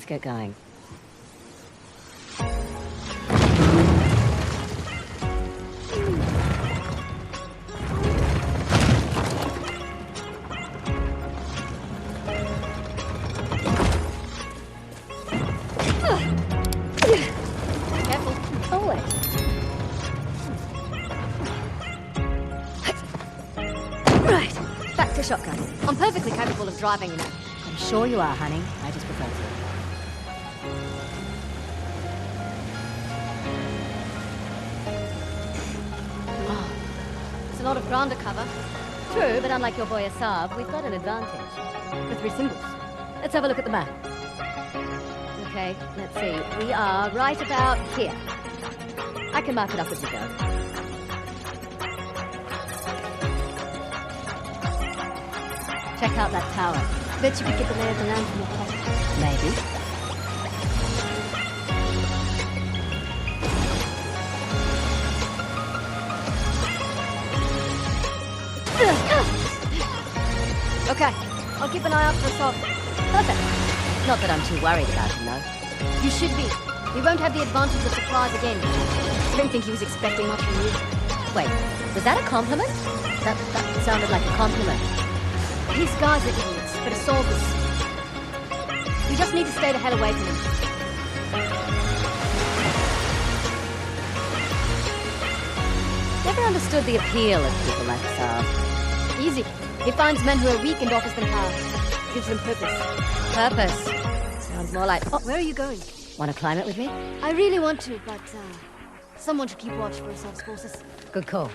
get going. Shotgun. I'm perfectly capable of driving, you know. I'm sure you are, honey. I just prefer to. Oh, it's a lot of ground to cover. True, but unlike your boy Asab, we've got an advantage. The 3 symbols. Let's have a look at the map. Okay, let's see. We are right about here. I can mark it up as we go. Check out that tower. Bet you could get the lay of the land from your pocket. Maybe. Okay, I'll keep an eye out for Assault. Perfect. Not that I'm too worried about him, though. You should be. We won't have the advantage of surprise again. I don't think he was expecting much from you. Wait, was that a compliment? That sounded like a compliment. These guys are idiots, but Assault is... We just need to stay the hell away from him. Never understood the appeal of people like Asab. Easy. He finds men who are weak and offers them power. Gives them purpose. Purpose? Sounds more like... Oh, where are you going? Want to climb it with me? I really want to, but someone should keep watch for Asab's forces. Good call.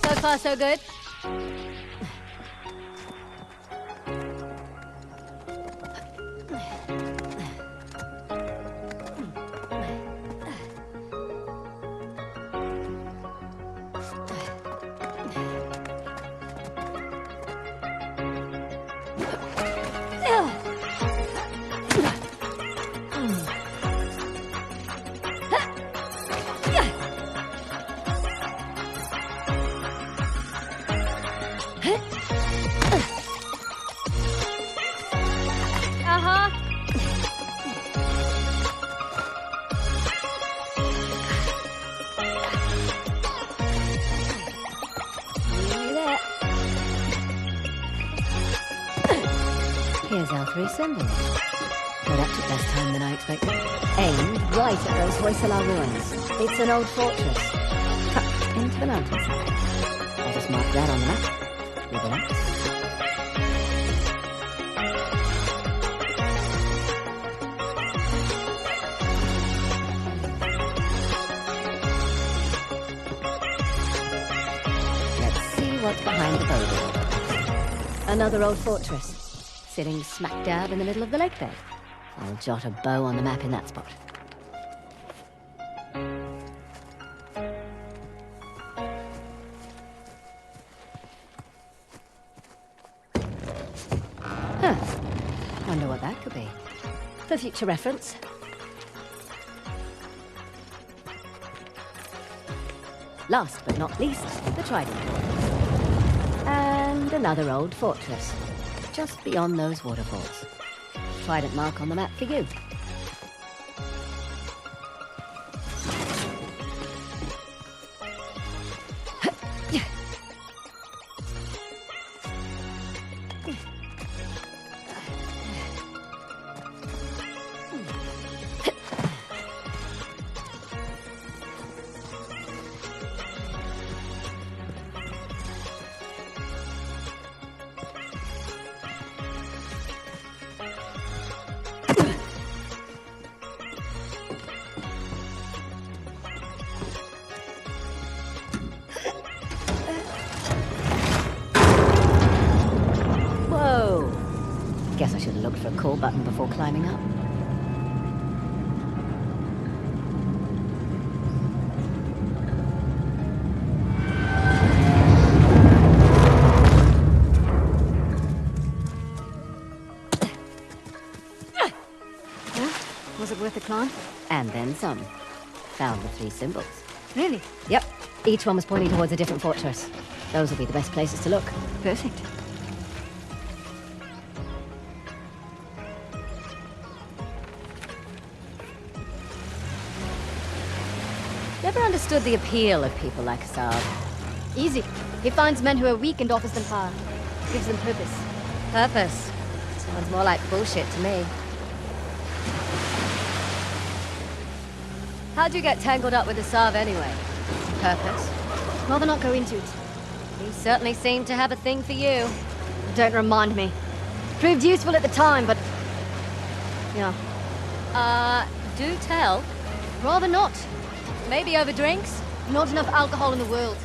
So far, so good. Here's our 3 symbols. Well, that took less time than I expected. Aimed right at those Hoysala ruins. It's an old fortress, tucked into the mountainside. I'll just mark that on the map. With an axe. Let's see what's behind the boulder. Another old fortress. Sitting smack dab in the middle of the lake bed. I'll jot a bow on the map in that spot. Huh. Wonder what that could be. For future reference. Last but not least, the Trident. And another old fortress. Just beyond those waterfalls. Trident mark on the map for you. looked for a call button before climbing up. Was it worth the climb? And then some. Found the 3 symbols. Really? Yep. Each one was pointing towards a different fortress. Those will be the best places to look. Perfect. Never understood the appeal of people like Assad. Easy. He finds men who are weak and offers them power. Gives them purpose. Purpose? Sounds more like bullshit to me. How'd you get tangled up with Assad anyway? Purpose? Rather not go into it. He certainly seemed to have a thing for you. Don't remind me. Proved useful at the time, but... yeah. Do tell. Rather not. Maybe over drinks? Not enough alcohol in the world.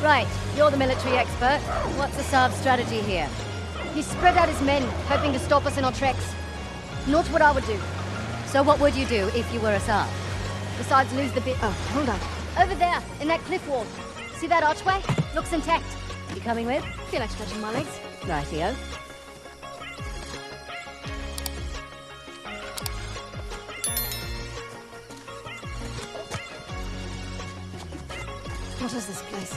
Right, you're the military expert. What's Assad's strategy here? He spread out his men, hoping to stop us in our tracks. Not what I would do. So what would you do if you were Assad? Besides lose the bit... Oh, hold on. Over there, in that cliff wall. See that archway? Looks intact. You coming with? Feel like stretching my legs. Rightio. What is this place?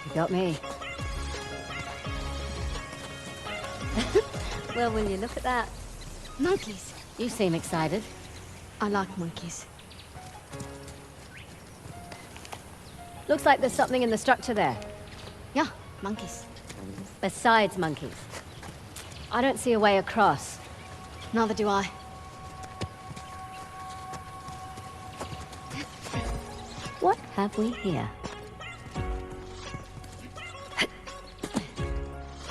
You got me. Well, will you look at that? Monkeys. You seem excited. I like monkeys. Looks like there's something in the structure there. Yeah, monkeys. Besides monkeys. I don't see a way across. Neither do I. What have we here?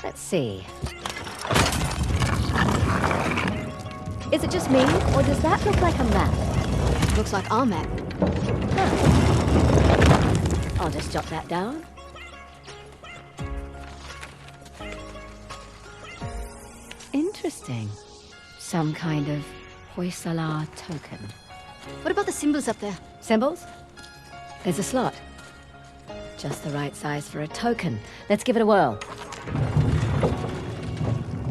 Let's see. Is it just me, or does that look like a map? Looks like our map. Huh. I'll just jot that down. Interesting. Some kind of Hoysala token. What about the symbols up there? Symbols? There's a slot. Just the right size for a token. Let's give it a whirl.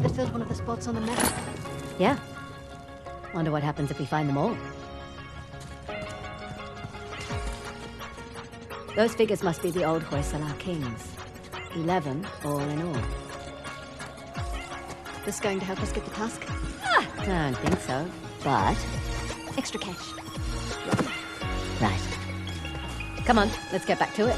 That filled one of the spots on the map. Yeah. Wonder what happens if we find them all. Those figures must be the old Hoysala kings. 11 all in all. This going to help us get the task? Don't think so, but... Extra cash. Right. Come on, let's get back to it.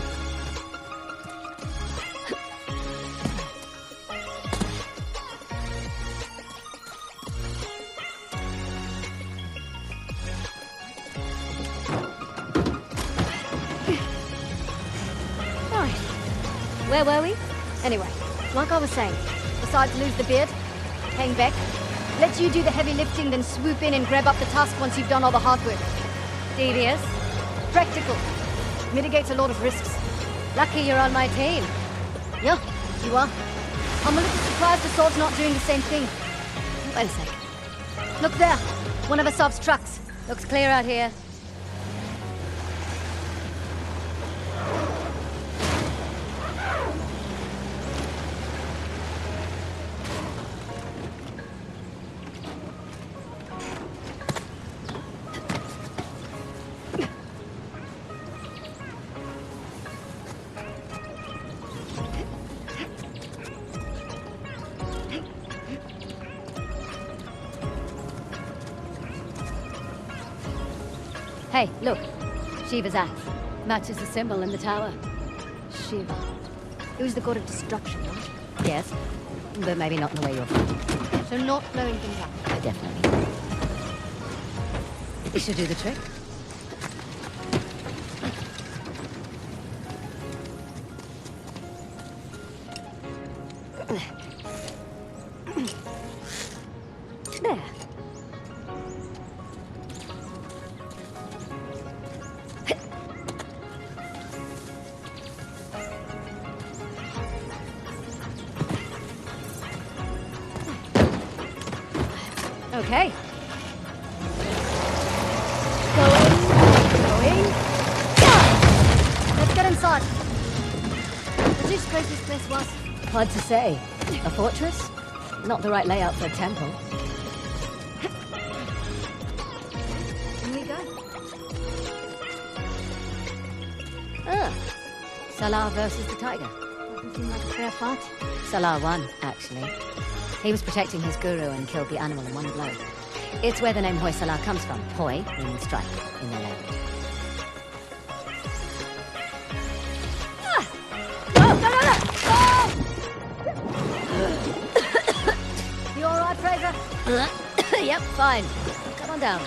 Right. Where were we? Anyway, like I was saying, besides lose the beard, hang back, let you do the heavy lifting, then swoop in and grab up the task once you've done all the hard work. Devious. Practical. Mitigates a lot of risks. Lucky you're on my team. Yeah, you are. I'm a little surprised Assad's not doing the same thing. Wait a sec. Look there, one of Assad's trucks. Looks clear out here. Hey, look. Shiva's axe. Matches the symbol in the tower. Shiva. He was the god of destruction, right? Yes, but maybe not in the way you're thinking. So not blowing things up. Definitely. This should do the trick. There. Okay. Going. Let's get inside. What do you suppose this place was? Hard to say. A fortress? Not the right layout for a temple. Can we go? Ah. Salah versus the tiger. Doesn't seem like a fair fight. Salah won, actually. He was protecting his guru and killed the animal in one blow. It's where the name Hoysala comes from. Hoi means strike in their language. You all right, Fraser? Yep, fine. Come on down.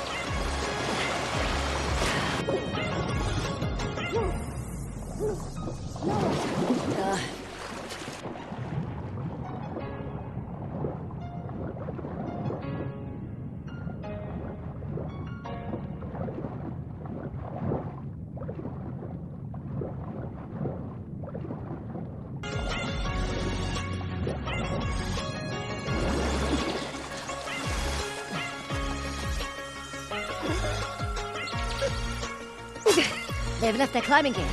They've left their climbing gear.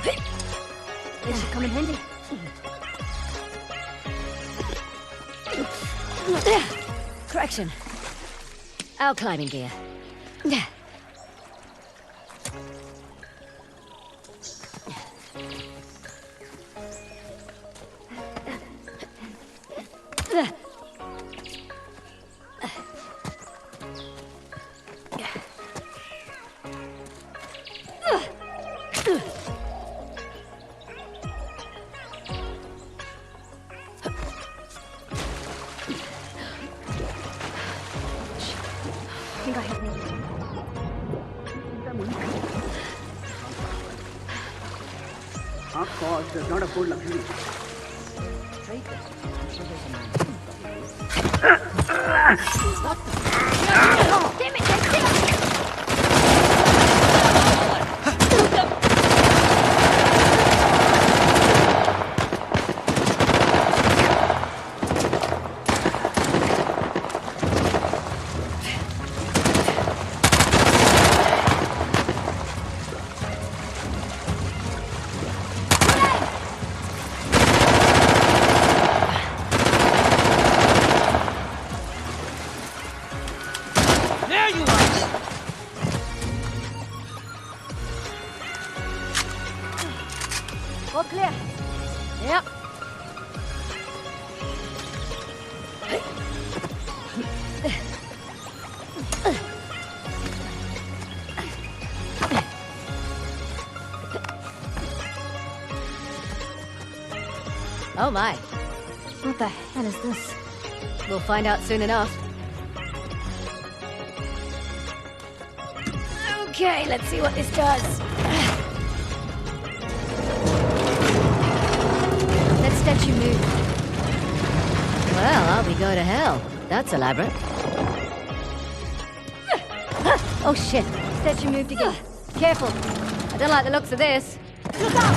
They should come in handy. Correction. Our climbing gear. I think I have one. Our cost does not afford luxury. Oh, damn it! All clear. Yep. Oh my. What the hell is this? We'll find out soon enough. Okay, let's see what this does. That statue moved. Well, I'll be go to hell. That's elaborate. Oh shit. Statue moved again. Careful. I don't like the looks of this. Look out!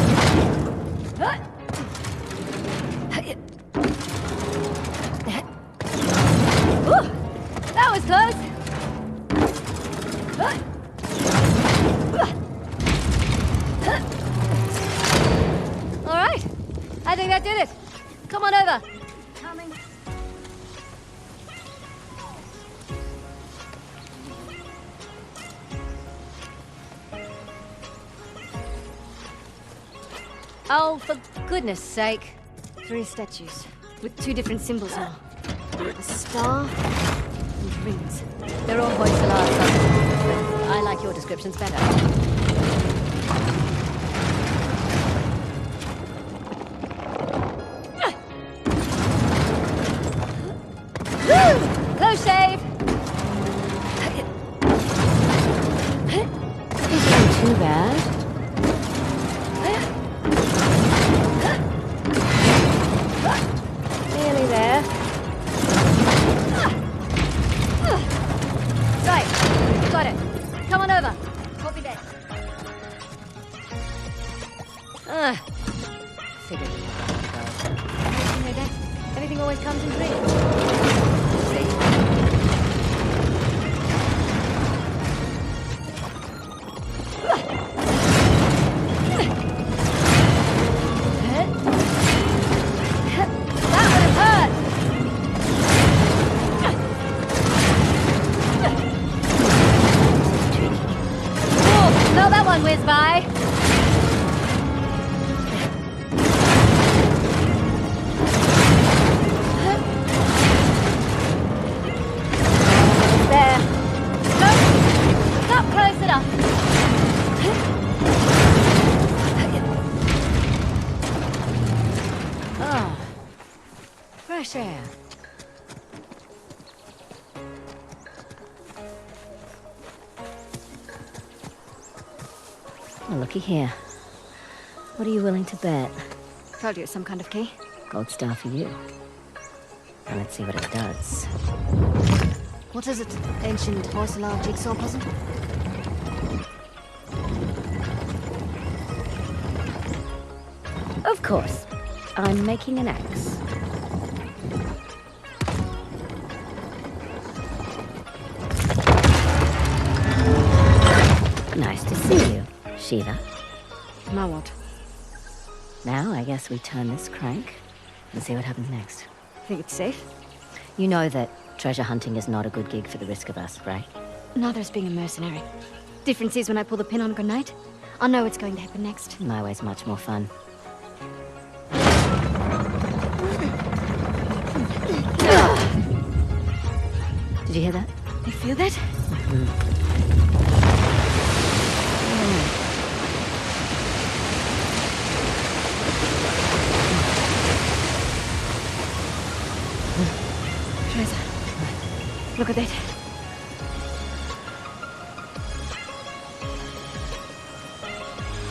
Ooh, that was close. All right. I think that did it. Come on over. Coming. Oh, for goodness sake. 3 statues with 2 different symbols now. A star and rings. They're all Hoysala subjects, but I like your descriptions better. Close shave! Isn't too bad. Figured it out. You know, Dad, everything always comes in dreams. See? Whiz by. There. No, not close enough. Oh, fresh air. Well, looky here. What are you willing to bet? Told you it's some kind of key. Gold star for you. Now let's see what it does. What is it? Ancient Hoysala jigsaw puzzle? Of course. I'm making an axe. Nice to see you, Shiva. Now what? Now I guess we turn this crank and see what happens next. Think it's safe? You know that treasure hunting is not a good gig for the risk of us, right? Neither is being a mercenary. Difference is when I pull the pin on a grenade, I know what's going to happen next. My way's much more fun. Did you hear that? You feel that? Teresa, look at that.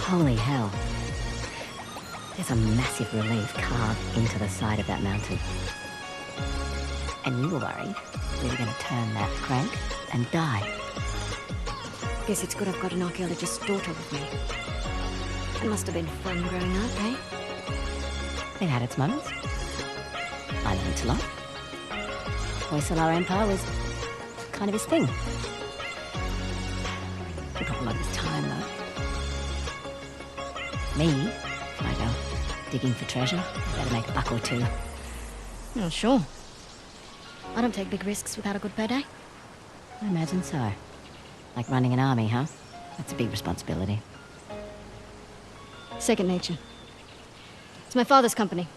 Holy hell. There's a massive relief carved into the side of that mountain. And you were worried we were going to turn that crank and die. Guess it's good I've got an archaeologist's daughter with me. It must have been fun growing up, eh? It had its moments. I learned a lot. Hoysala Empire was kind of his thing. Took up a lot of his time, though. Me, if I go digging for treasure, I better make a buck or two. Oh, sure. I don't take big risks without a good payday. I imagine so. Like running an army, huh? That's a big responsibility. Second nature. It's my father's company.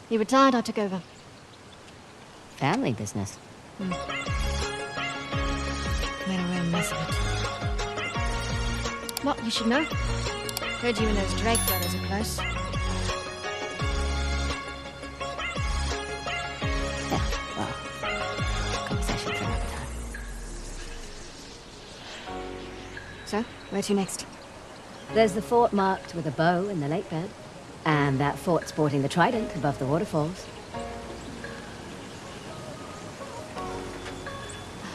He retired, I took over. Family business. Made a real mess of it. What, you should know? Heard you and those Drake brothers are close. Yeah, well, conversation for another time. So, where to next? There's the fort marked with a bow in the lake bed, and that fort sporting the trident above the waterfalls.